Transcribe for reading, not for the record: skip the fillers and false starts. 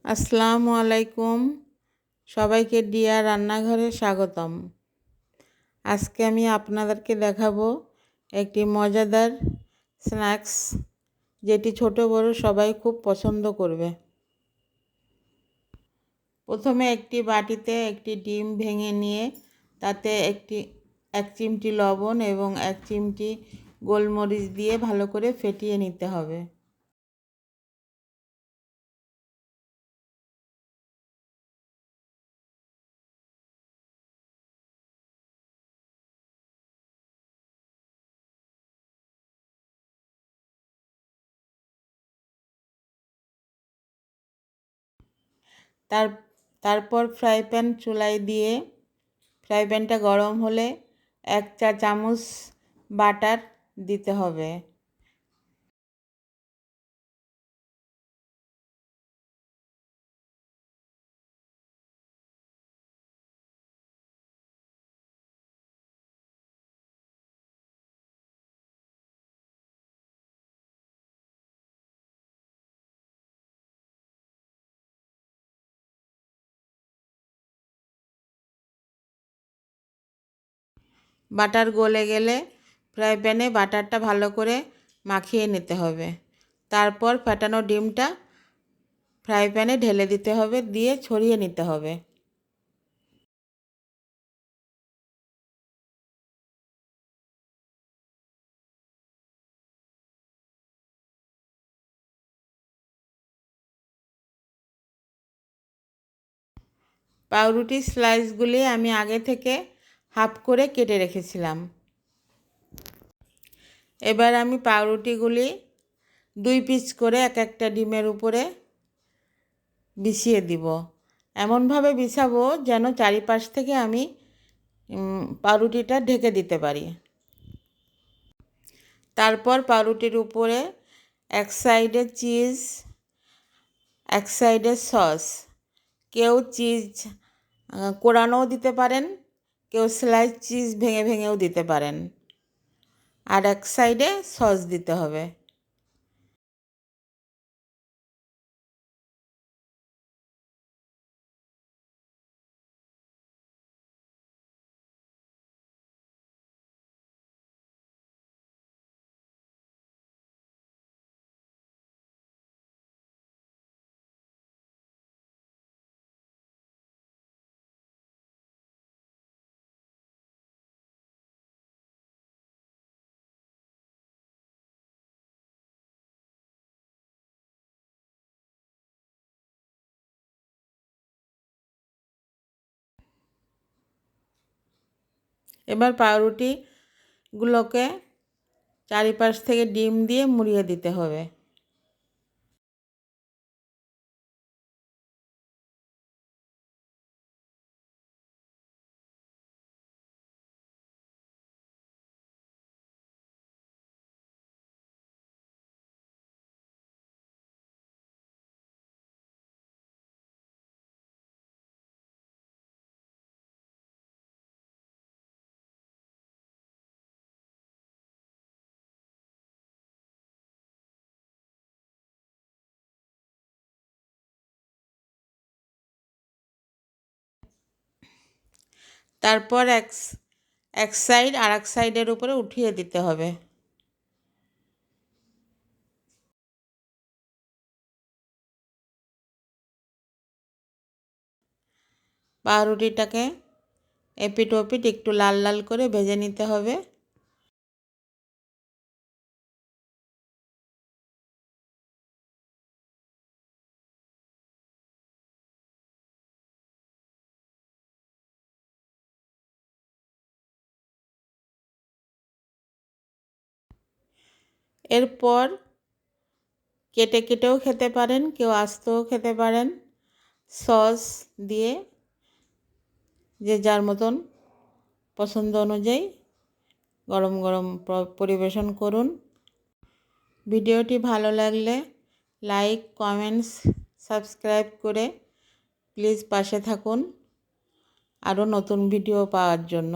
আসসালামু আলাইকুম। সবাইকে ডিয়ার রান্নাঘরে স্বাগতম। আজকে আমি আপনাদেরকে দেখাবো একটি মজাদার স্ন্যাক্স, যেটি ছোট বড় সবাই খুব পছন্দ করবে। প্রথমে একটি বাটিতে একটি ডিম ভেঙে নিয়ে তাতে এক চিমটি লবণ এবং 1 চিমটি গোলমরিচ দিয়ে ভালো করে ফেটিয়ে নিতে হবে। তারপর চুলায় দিয়ে ফ্রাই প্যানটা গরম হলে 1 চা চামচ বাটার দিতে হবে। বাটার গলে গেলে ফ্রাই প্যানে বাটারটা ভালো করে মাখিয়ে নিতে হবে। তারপর ফেটানো ডিমটা ফ্রাই প্যানে ঢেলে দিতে হবে, দিয়ে ছড়িয়ে নিতে হবে। পাউরুটির স্লাইসগুলি আমি আগে থেকে হাফ করে কেটে রেখেছিলাম। এবার আমি পাউরুটিগুলি 2 পিস করে একটা ডিমের উপরে বিছিয়ে দিব। এমনভাবে বিছাবো যেন চারিপাশ থেকে আমি পাউরুটিটা ঢেকে দিতে পারি। তারপর পাউরুটির উপরে এক সাইডে চিজ, এক সাইডে সস। কেউ চিজ কোরানোও দিতে পারেন, কেউ স্লাইস চিজ ভেঙে ভেঙেও দিতে পারেন। আর এক সাইডে সস দিতে হবে। এবার পাউরুটিগুলোকে চারিপাশ থেকে ডিম দিয়ে মুড়িয়ে দিতে হবে। তারপর এক সাইড আর এক সাইডের উপরে উঠিয়ে দিতে হবে। পাউরুটিটাকে এপিট ওপিট একটু লাল লাল করে ভেজে নিতে হবে। এরপর কেটে কেটেও খেতে পারেন, কেউ আস্তেও খেতে পারেন। সস দিয়ে যে যার মতন পছন্দ অনুযায়ী গরম গরম পরিবেশন করুন। ভিডিওটি ভালো লাগলে লাইক, কমেন্টস, সাবস্ক্রাইব করে প্লিজ পাশে থাকুন আরও নতুন ভিডিও পাওয়ার জন্য।